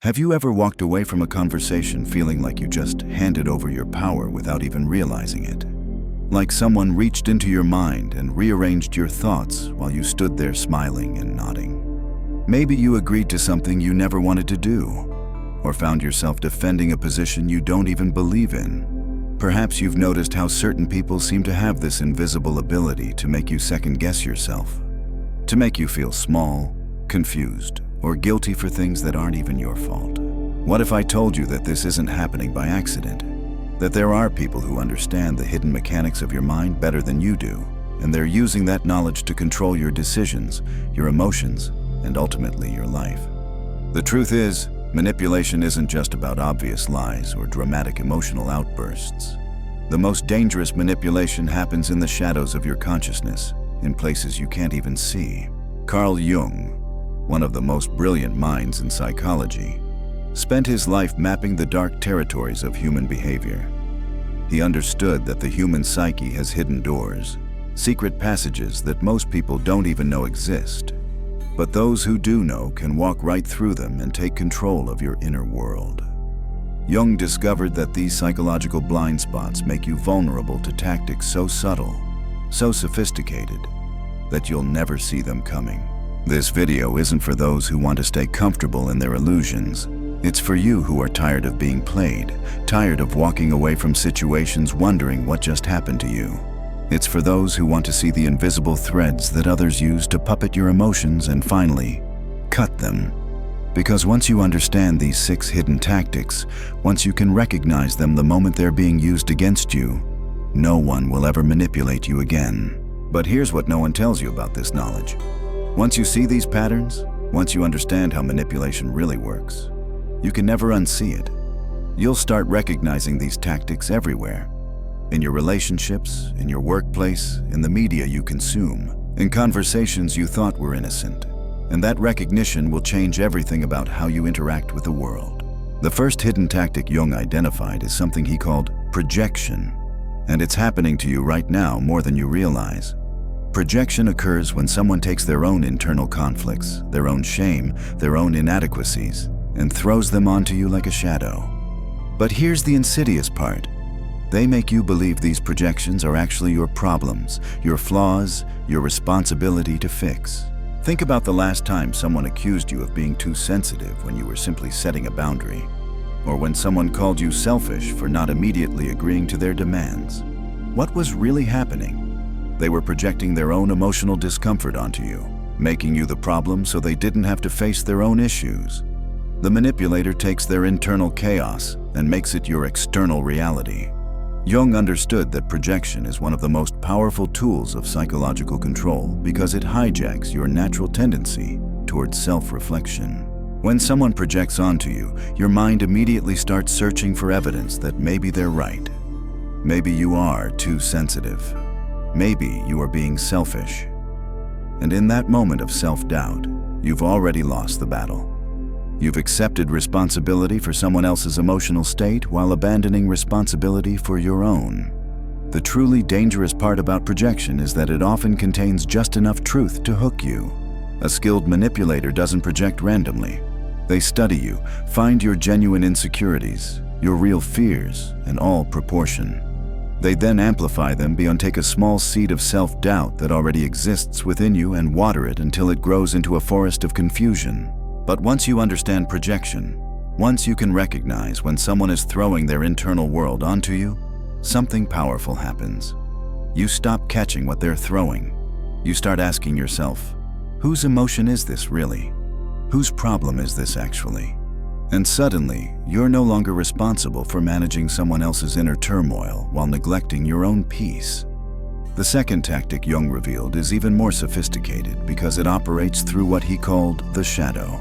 Have you ever walked away from a conversation feeling like you just handed over your power without even realizing it? Like someone reached into your mind and rearranged your thoughts while you stood there smiling and nodding. Maybe you agreed to something you never wanted to do, or found yourself defending a position you don't even believe in. Perhaps you've noticed how certain people seem to have this invisible ability to make you second-guess yourself, to make you feel small, confused, or guilty for things that aren't even your fault. What if I told you that this isn't happening by accident? That there are people who understand the hidden mechanics of your mind better than you do, and they're using that knowledge to control your decisions, your emotions, and ultimately your life. The truth is, manipulation isn't just about obvious lies or dramatic emotional outbursts. The most dangerous manipulation happens in the shadows of your consciousness, in places you can't even see. Carl Jung, one of the most brilliant minds in psychology, spent his life mapping the dark territories of human behavior. He understood that the human psyche has hidden doors, secret passages that most people don't even know exist. But those who do know can walk right through them and take control of your inner world. Jung discovered that these psychological blind spots make you vulnerable to tactics so subtle, so sophisticated, that you'll never see them coming. This video isn't for those who want to stay comfortable in their illusions. It's for you who are tired of being played, tired of walking away from situations wondering what just happened to you. It's for those who want to see the invisible threads that others use to puppet your emotions and finally cut them. Because once you understand these 6 hidden tactics, once you can recognize them the moment they're being used against you, no one will ever manipulate you again. But here's what no one tells you about this knowledge. Once you see these patterns, once you understand how manipulation really works, you can never unsee it. You'll start recognizing these tactics everywhere. In your relationships, in your workplace, in the media you consume, in conversations you thought were innocent. And that recognition will change everything about how you interact with the world. The first hidden tactic Jung identified is something he called projection. And it's happening to you right now more than you realize. Projection occurs when someone takes their own internal conflicts, their own shame, their own inadequacies, and throws them onto you like a shadow. But here's the insidious part. They make you believe these projections are actually your problems, your flaws, your responsibility to fix. Think about the last time someone accused you of being too sensitive when you were simply setting a boundary, or when someone called you selfish for not immediately agreeing to their demands. What was really happening? They were projecting their own emotional discomfort onto you, making you the problem so they didn't have to face their own issues. The manipulator takes their internal chaos and makes it your external reality. Jung understood that projection is one of the most powerful tools of psychological control because it hijacks your natural tendency towards self-reflection. When someone projects onto you, your mind immediately starts searching for evidence that maybe they're right. Maybe you are too sensitive. Maybe you are being selfish. And in that moment of self-doubt, you've already lost the battle. You've accepted responsibility for someone else's emotional state while abandoning responsibility for your own. The truly dangerous part about projection is that it often contains just enough truth to hook you. A skilled manipulator doesn't project randomly. They study you, find your genuine insecurities, your real fears, in all proportion. They then amplify them beyond take a small seed of self-doubt that already exists within you and water it until it grows into a forest of confusion. But once you understand projection, once you can recognize when someone is throwing their internal world onto you, something powerful happens. You stop catching what they're throwing. You start asking yourself, whose emotion is this really? Whose problem is this actually? And suddenly, you're no longer responsible for managing someone else's inner turmoil while neglecting your own peace. The second tactic Jung revealed is even more sophisticated because it operates through what he called the shadow.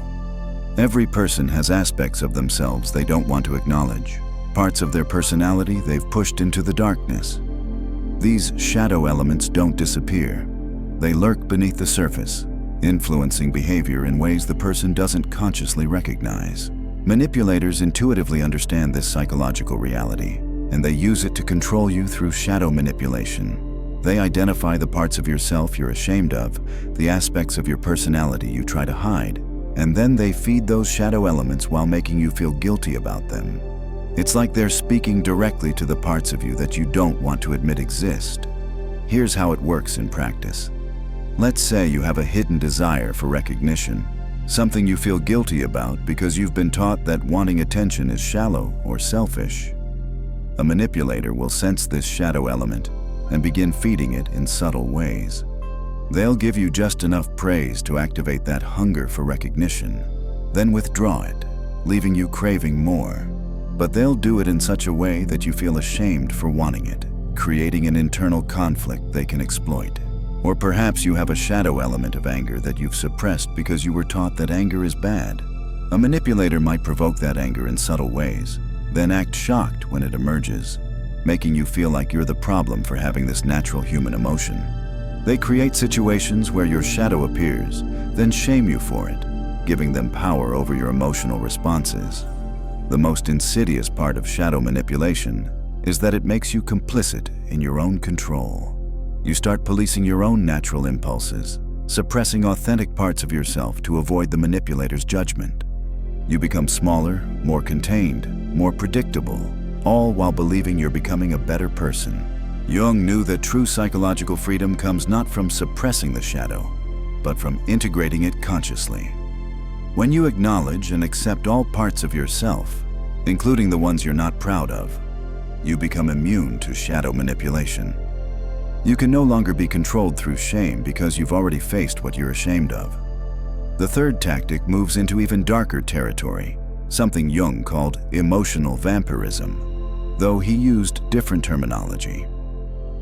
Every person has aspects of themselves they don't want to acknowledge, parts of their personality they've pushed into the darkness. These shadow elements don't disappear. They lurk beneath the surface, influencing behavior in ways the person doesn't consciously recognize. Manipulators intuitively understand this psychological reality, and they use it to control you through shadow manipulation. They identify the parts of yourself you're ashamed of, the aspects of your personality you try to hide, and then they feed those shadow elements while making you feel guilty about them. It's like they're speaking directly to the parts of you that you don't want to admit exist. Here's how it works in practice. Let's say you have a hidden desire for recognition, something you feel guilty about because you've been taught that wanting attention is shallow or selfish. A manipulator will sense this shadow element and begin feeding it in subtle ways. They'll give you just enough praise to activate that hunger for recognition, then withdraw it, leaving you craving more. But they'll do it in such a way that you feel ashamed for wanting it, creating an internal conflict they can exploit. Or perhaps you have a shadow element of anger that you've suppressed because you were taught that anger is bad. A manipulator might provoke that anger in subtle ways, then act shocked when it emerges, making you feel like you're the problem for having this natural human emotion. They create situations where your shadow appears, then shame you for it, giving them power over your emotional responses. The most insidious part of shadow manipulation is that it makes you complicit in your own control. You start policing your own natural impulses, suppressing authentic parts of yourself to avoid the manipulator's judgment. You become smaller, more contained, more predictable, all while believing you're becoming a better person. Jung knew that true psychological freedom comes not from suppressing the shadow, but from integrating it consciously. When you acknowledge and accept all parts of yourself, including the ones you're not proud of, you become immune to shadow manipulation. You can no longer be controlled through shame because you've already faced what you're ashamed of. The third tactic moves into even darker territory, something Jung called emotional vampirism, though he used different terminology.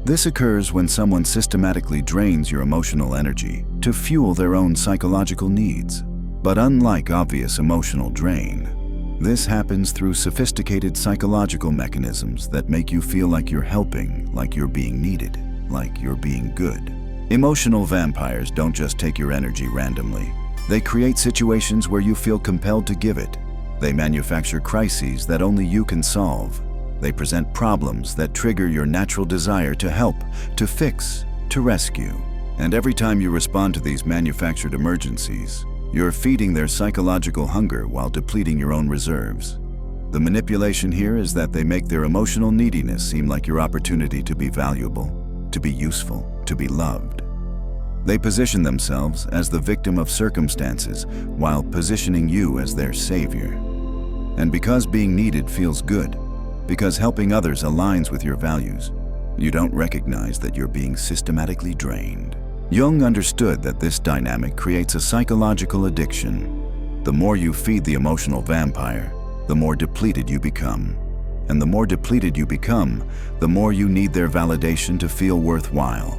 This occurs when someone systematically drains your emotional energy to fuel their own psychological needs. But unlike obvious emotional drain, this happens through sophisticated psychological mechanisms that make you feel like you're helping, like you're being needed, like you're being good. Emotional vampires don't just take your energy randomly. They create situations where you feel compelled to give it. They manufacture crises that only you can solve. They present problems that trigger your natural desire to help, to fix, to rescue. And every time you respond to these manufactured emergencies, you're feeding their psychological hunger while depleting your own reserves. The manipulation here is that they make their emotional neediness seem like your opportunity to be valuable, to be useful, to be loved. They position themselves as the victim of circumstances while positioning you as their savior. And because being needed feels good, because helping others aligns with your values, you don't recognize that you're being systematically drained. Jung understood that this dynamic creates a psychological addiction. The more you feed the emotional vampire, the more depleted you become. And the more depleted you become, the more you need their validation to feel worthwhile.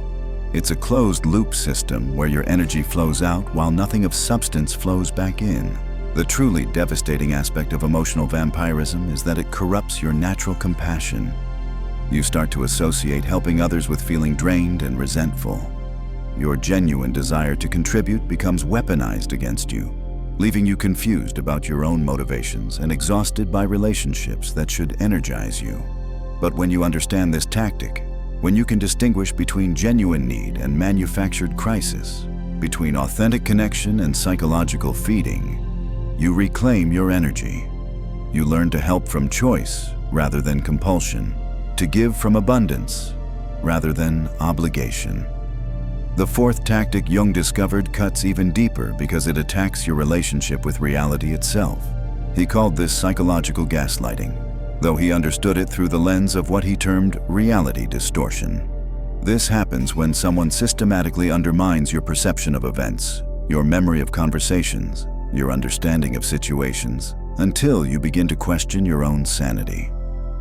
It's a closed-loop system where your energy flows out while nothing of substance flows back in. The truly devastating aspect of emotional vampirism is that it corrupts your natural compassion. You start to associate helping others with feeling drained and resentful. Your genuine desire to contribute becomes weaponized against you, leaving you confused about your own motivations and exhausted by relationships that should energize you. But when you understand this tactic, when you can distinguish between genuine need and manufactured crisis, between authentic connection and psychological feeding, you reclaim your energy. You learn to help from choice rather than compulsion, to give from abundance rather than obligation. The fourth tactic Jung discovered cuts even deeper because it attacks your relationship with reality itself. He called this psychological gaslighting, though he understood it through the lens of what he termed reality distortion. This happens when someone systematically undermines your perception of events, your memory of conversations, your understanding of situations, until you begin to question your own sanity.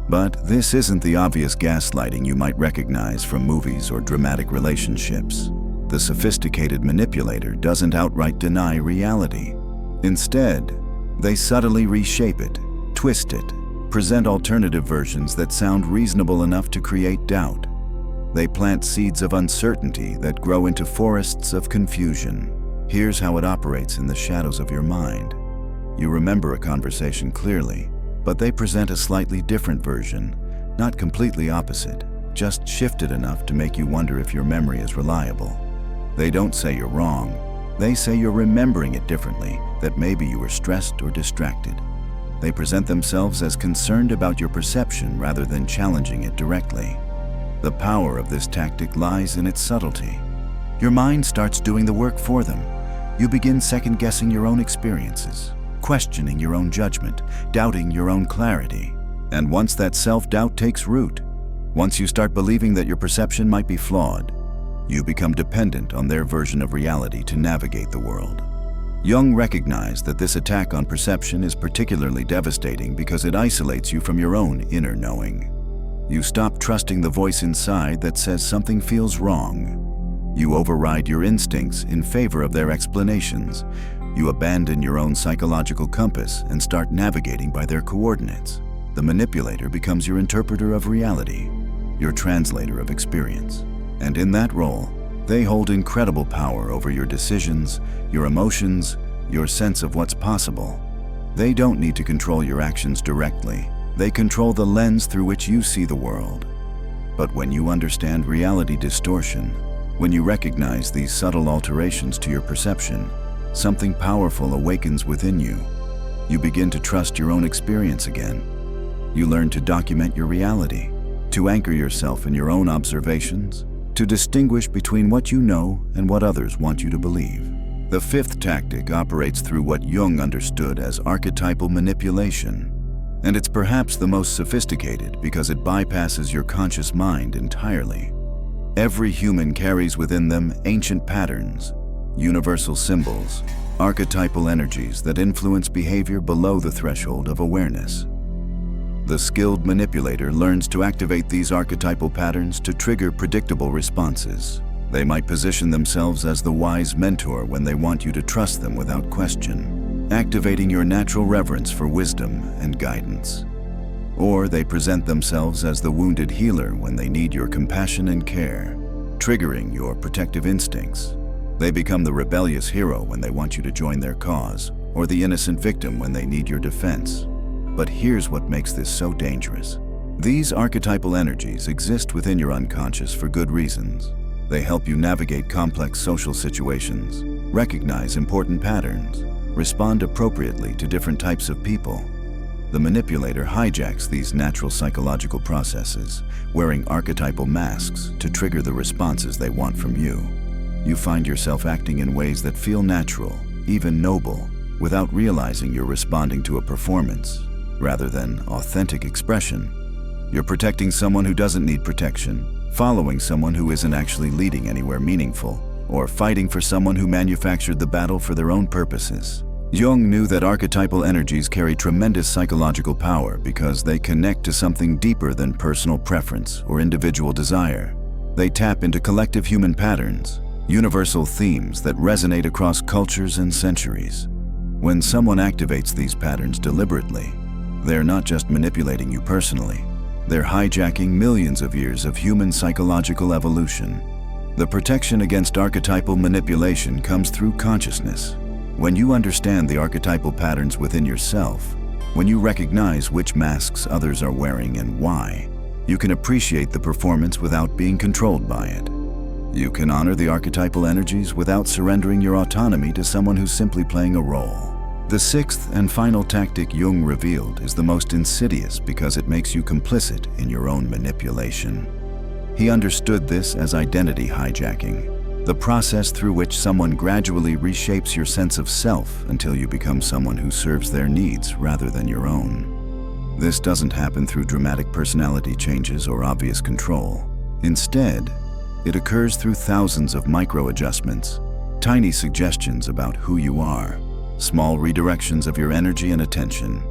But this isn't the obvious gaslighting you might recognize from movies or dramatic relationships. The sophisticated manipulator doesn't outright deny reality. Instead, they subtly reshape it, twist it, present alternative versions that sound reasonable enough to create doubt. They plant seeds of uncertainty that grow into forests of confusion. Here's how it operates in the shadows of your mind. You remember a conversation clearly, but they present a slightly different version, not completely opposite, just shifted enough to make you wonder if your memory is reliable. They don't say you're wrong. They say you're remembering it differently, that maybe you were stressed or distracted. They present themselves as concerned about your perception rather than challenging it directly. The power of this tactic lies in its subtlety. Your mind starts doing the work for them. You begin second-guessing your own experiences, questioning your own judgment, doubting your own clarity. And once that self-doubt takes root, once you start believing that your perception might be flawed, you become dependent on their version of reality to navigate the world. Jung recognized that this attack on perception is particularly devastating because it isolates you from your own inner knowing. You stop trusting the voice inside that says something feels wrong. You override your instincts in favor of their explanations. You abandon your own psychological compass and start navigating by their coordinates. The manipulator becomes your interpreter of reality, your translator of experience. And in that role, they hold incredible power over your decisions, your emotions, your sense of what's possible. They don't need to control your actions directly. They control the lens through which you see the world. But when you understand reality distortion, when you recognize these subtle alterations to your perception, something powerful awakens within you. You begin to trust your own experience again. You learn to document your reality, to anchor yourself in your own observations, to distinguish between what you know and what others want you to believe. The fifth tactic operates through what Jung understood as archetypal manipulation. And it's perhaps the most sophisticated because it bypasses your conscious mind entirely. Every human carries within them ancient patterns, universal symbols, archetypal energies that influence behavior below the threshold of awareness. The skilled manipulator learns to activate these archetypal patterns to trigger predictable responses. They might position themselves as the wise mentor when they want you to trust them without question, activating your natural reverence for wisdom and guidance. Or they present themselves as the wounded healer when they need your compassion and care, triggering your protective instincts. They become the rebellious hero when they want you to join their cause, or the innocent victim when they need your defense. But here's what makes this so dangerous. These archetypal energies exist within your unconscious for good reasons. They help you navigate complex social situations, recognize important patterns, respond appropriately to different types of people. The manipulator hijacks these natural psychological processes, wearing archetypal masks to trigger the responses they want from you. You find yourself acting in ways that feel natural, even noble, without realizing you're responding to a performance rather than authentic expression. You're protecting someone who doesn't need protection, following someone who isn't actually leading anywhere meaningful, or fighting for someone who manufactured the battle for their own purposes. Jung knew that archetypal energies carry tremendous psychological power because they connect to something deeper than personal preference or individual desire. They tap into collective human patterns, universal themes that resonate across cultures and centuries. When someone activates these patterns deliberately, they're not just manipulating you personally. They're hijacking millions of years of human psychological evolution. The protection against archetypal manipulation comes through consciousness. When you understand the archetypal patterns within yourself, when you recognize which masks others are wearing and why, you can appreciate the performance without being controlled by it. You can honor the archetypal energies without surrendering your autonomy to someone who's simply playing a role. The sixth and final tactic Jung revealed is the most insidious because it makes you complicit in your own manipulation. He understood this as identity hijacking, the process through which someone gradually reshapes your sense of self until you become someone who serves their needs rather than your own. This doesn't happen through dramatic personality changes or obvious control. Instead, it occurs through thousands of micro-adjustments, tiny suggestions about who you are, small redirections of your energy and attention.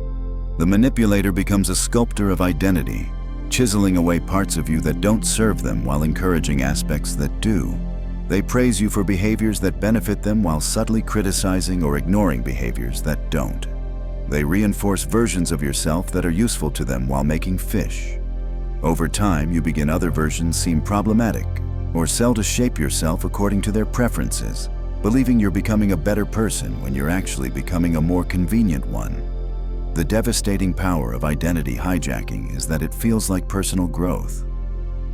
The manipulator becomes a sculptor of identity, chiseling away parts of you that don't serve them while encouraging aspects that do. They praise you for behaviors that benefit them while subtly criticizing or ignoring behaviors that don't. They reinforce versions of yourself that are useful to them while making fish. Over time, you begin other versions seem problematic or sell to shape yourself according to their preferences, believing you're becoming a better person when you're actually becoming a more convenient one. The devastating power of identity hijacking is that it feels like personal growth.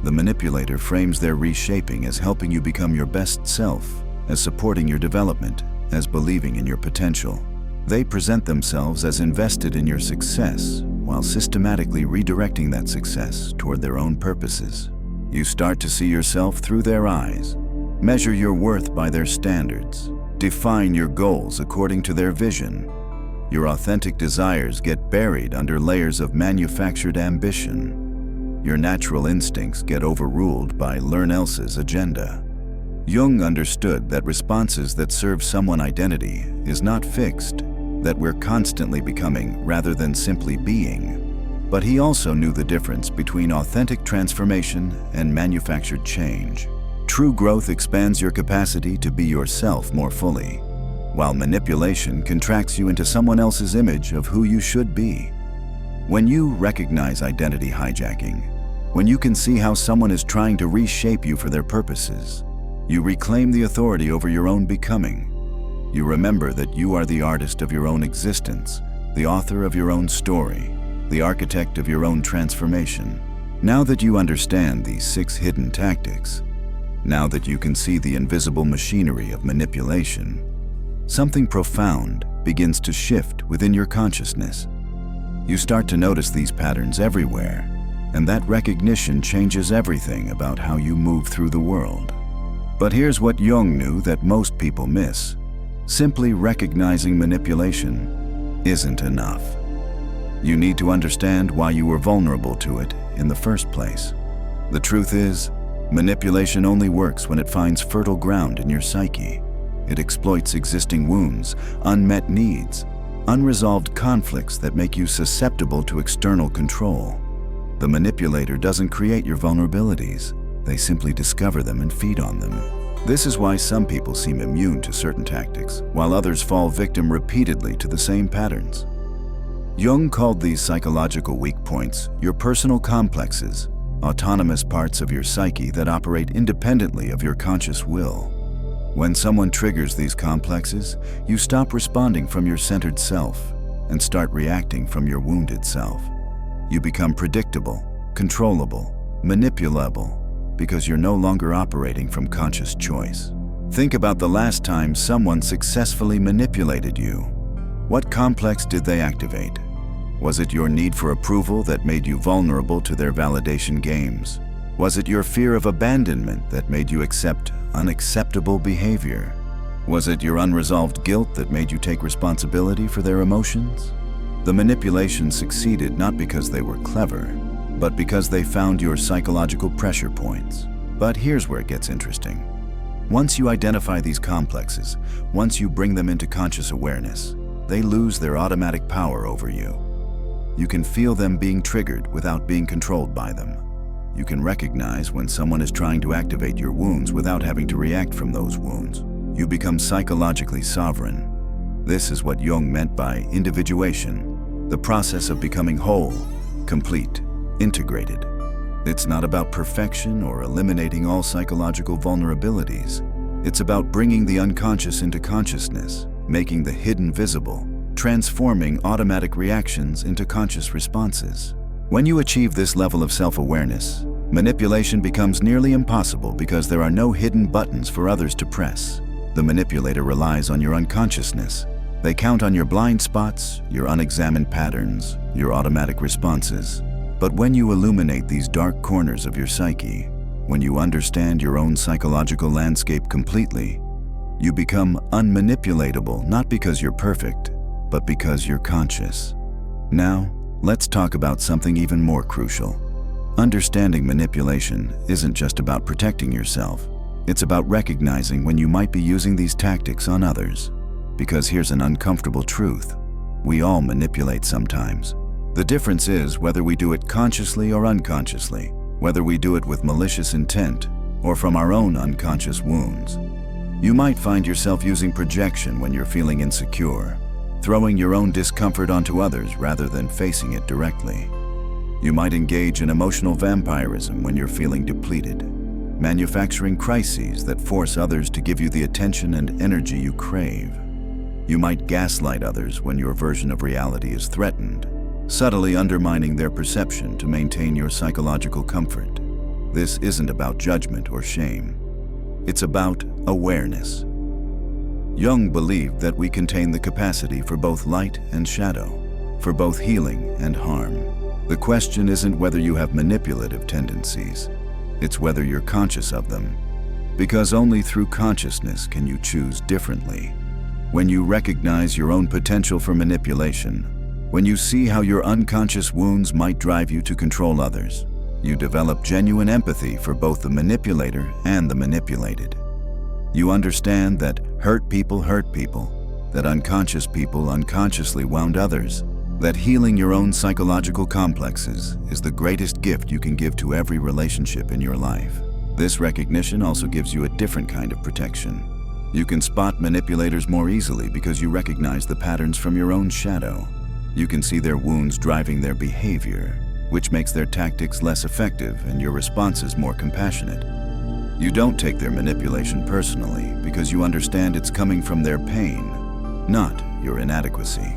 The manipulator frames their reshaping as helping you become your best self, as supporting your development, as believing in your potential. They present themselves as invested in your success, while systematically redirecting that success toward their own purposes. You start to see yourself through their eyes, measure your worth by their standards, define your goals according to their vision. Your authentic desires get buried under layers of manufactured ambition. Your natural instincts get overruled by learn else's agenda. Jung understood that responses that serve someone's identity is not fixed, that we're constantly becoming rather than simply being. But he also knew the difference between authentic transformation and manufactured change. True growth expands your capacity to be yourself more fully, while manipulation contracts you into someone else's image of who you should be. When you recognize identity hijacking, when you can see how someone is trying to reshape you for their purposes, you reclaim the authority over your own becoming. You remember that you are the artist of your own existence, the author of your own story, the architect of your own transformation. Now that you understand these 6 hidden tactics, now that you can see the invisible machinery of manipulation, something profound begins to shift within your consciousness. You start to notice these patterns everywhere, and that recognition changes everything about how you move through the world. But here's what Jung knew that most people miss. Simply recognizing manipulation isn't enough. You need to understand why you were vulnerable to it in the first place. The truth is, manipulation only works when it finds fertile ground in your psyche. It exploits existing wounds, unmet needs, unresolved conflicts that make you susceptible to external control. The manipulator doesn't create your vulnerabilities. They simply discover them and feed on them. This is why some people seem immune to certain tactics, while others fall victim repeatedly to the same patterns. Jung called these psychological weak points your personal complexes, autonomous parts of your psyche that operate independently of your conscious will. When someone triggers these complexes, you stop responding from your centered self and start reacting from your wounded self. You become predictable, controllable, manipulable, because you're no longer operating from conscious choice. Think about the last time someone successfully manipulated you. What complex did they activate? Was it your need for approval that made you vulnerable to their validation games? Was it your fear of abandonment that made you accept unacceptable behavior? Was it your unresolved guilt that made you take responsibility for their emotions? The manipulation succeeded not because they were clever, but because they found your psychological pressure points. But here's where it gets interesting. Once you identify these complexes, once you bring them into conscious awareness, they lose their automatic power over you. You can feel them being triggered without being controlled by them. You can recognize when someone is trying to activate your wounds without having to react from those wounds. You become psychologically sovereign. This is what Jung meant by individuation, the process of becoming whole, complete, integrated. It's not about perfection or eliminating all psychological vulnerabilities. It's about bringing the unconscious into consciousness, making the hidden visible, transforming automatic reactions into conscious responses. When you achieve this level of self-awareness, manipulation becomes nearly impossible because there are no hidden buttons for others to press. The manipulator relies on your unconsciousness. They count on your blind spots, your unexamined patterns, your automatic responses. But when you illuminate these dark corners of your psyche, when you understand your own psychological landscape completely, you become unmanipulatable, not because you're perfect, but because you're conscious. Now, let's talk about something even more crucial. Understanding manipulation isn't just about protecting yourself. It's about recognizing when you might be using these tactics on others. Because here's an uncomfortable truth. We all manipulate sometimes. The difference is whether we do it consciously or unconsciously, whether we do it with malicious intent or from our own unconscious wounds. You might find yourself using projection when you're feeling insecure, throwing your own discomfort onto others rather than facing it directly. You might engage in emotional vampirism when you're feeling depleted, manufacturing crises that force others to give you the attention and energy you crave. You might gaslight others when your version of reality is threatened, subtly undermining their perception to maintain your psychological comfort. This isn't about judgment or shame. It's about awareness. Jung believed that we contain the capacity for both light and shadow, for both healing and harm. The question isn't whether you have manipulative tendencies, it's whether you're conscious of them. Because only through consciousness can you choose differently. When you recognize your own potential for manipulation, when you see how your unconscious wounds might drive you to control others, you develop genuine empathy for both the manipulator and the manipulated. You understand that hurt people, that unconscious people unconsciously wound others, that healing your own psychological complexes is the greatest gift you can give to every relationship in your life. This recognition also gives you a different kind of protection. You can spot manipulators more easily because you recognize the patterns from your own shadow. You can see their wounds driving their behavior, which makes their tactics less effective and your responses more compassionate. You don't take their manipulation personally because you understand it's coming from their pain, not your inadequacy.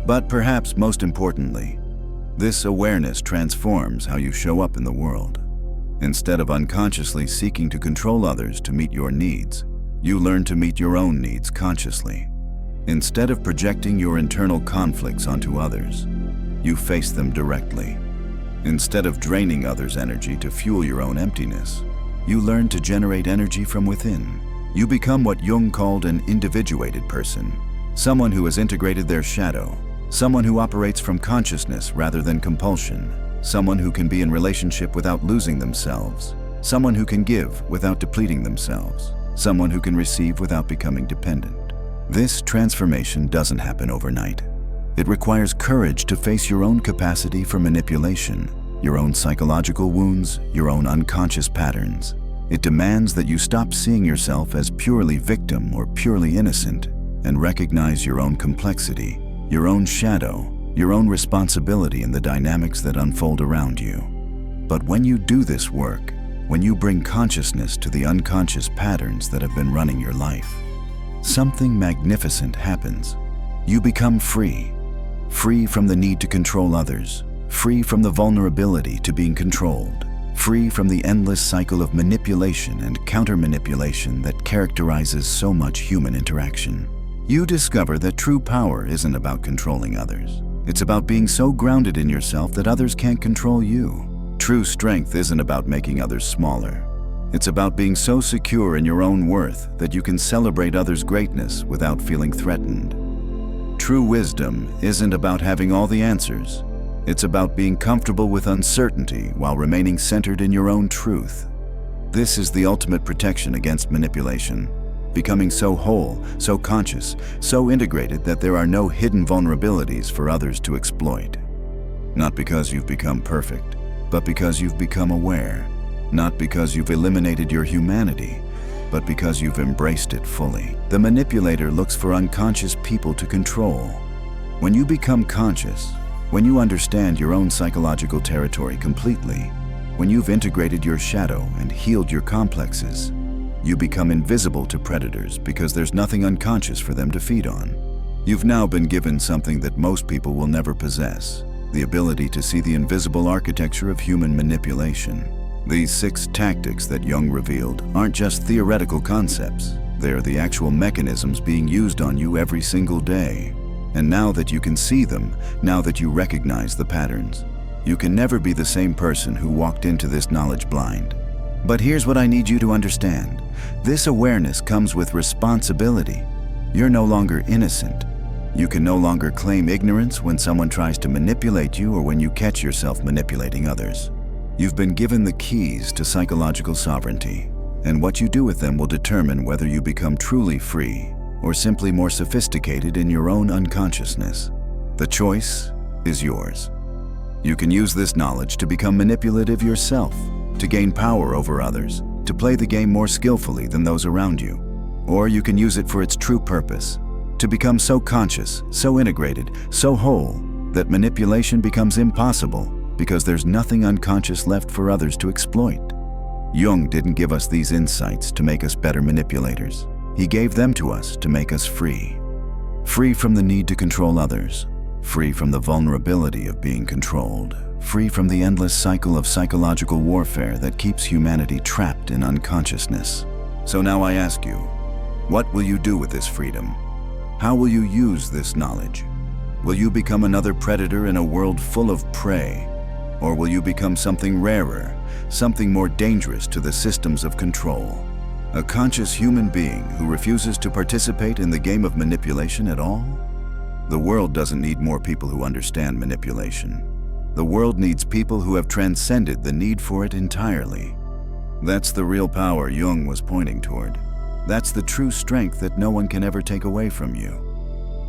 But perhaps most importantly, this awareness transforms how you show up in the world. Instead of unconsciously seeking to control others to meet your needs, you learn to meet your own needs consciously. Instead of projecting your internal conflicts onto others, you face them directly. Instead of draining others' energy to fuel your own emptiness, you learn to generate energy from within. You become what Jung called an individuated person, someone who has integrated their shadow, someone who operates from consciousness rather than compulsion, someone who can be in relationship without losing themselves, someone who can give without depleting themselves, someone who can receive without becoming dependent. This transformation doesn't happen overnight. It requires courage to face your own capacity for manipulation, your own psychological wounds, your own unconscious patterns. It demands that you stop seeing yourself as purely victim or purely innocent and recognize your own complexity, your own shadow, your own responsibility in the dynamics that unfold around you. But when you do this work, when you bring consciousness to the unconscious patterns that have been running your life, something magnificent happens. You become free. Free from the need to control others, free from the vulnerability to being controlled, free from the endless cycle of manipulation and counter-manipulation that characterizes so much human interaction. You discover that true power isn't about controlling others. It's about being so grounded in yourself that others can't control you. True strength isn't about making others smaller. It's about being so secure in your own worth that you can celebrate others' greatness without feeling threatened. True wisdom isn't about having all the answers. It's about being comfortable with uncertainty while remaining centered in your own truth. This is the ultimate protection against manipulation. Becoming so whole, so conscious, so integrated that there are no hidden vulnerabilities for others to exploit. Not because you've become perfect, but because you've become aware. Not because you've eliminated your humanity, but because you've embraced it fully. The manipulator looks for unconscious people to control. When you become conscious, when you understand your own psychological territory completely, when you've integrated your shadow and healed your complexes, you become invisible to predators because there's nothing unconscious for them to feed on. You've now been given something that most people will never possess, the ability to see the invisible architecture of human manipulation. These 6 tactics that Jung revealed aren't just theoretical concepts. They are the actual mechanisms being used on you every single day. And now that you can see them, now that you recognize the patterns, you can never be the same person who walked into this knowledge blind. But here's what I need you to understand. This awareness comes with responsibility. You're no longer innocent. You can no longer claim ignorance when someone tries to manipulate you or when you catch yourself manipulating others. You've been given the keys to psychological sovereignty, and what you do with them will determine whether you become truly free or simply more sophisticated in your own unconsciousness. The choice is yours. You can use this knowledge to become manipulative yourself, to gain power over others, to play the game more skillfully than those around you. Or you can use it for its true purpose, to become so conscious, so integrated, so whole, that manipulation becomes impossible because there's nothing unconscious left for others to exploit. Jung didn't give us these insights to make us better manipulators. He gave them to us to make us free. Free from the need to control others, free from the vulnerability of being controlled, free from the endless cycle of psychological warfare that keeps humanity trapped in unconsciousness. So now I ask you, What will you do with this freedom? How will you use this knowledge? Will you become another predator in a world full of prey? Or will you become something rarer, something more dangerous to the systems of control? A conscious human being who refuses to participate in the game of manipulation at all? The world doesn't need more people who understand manipulation. The world needs people who have transcended the need for it entirely. That's the real power Jung was pointing toward. That's the true strength that no one can ever take away from you.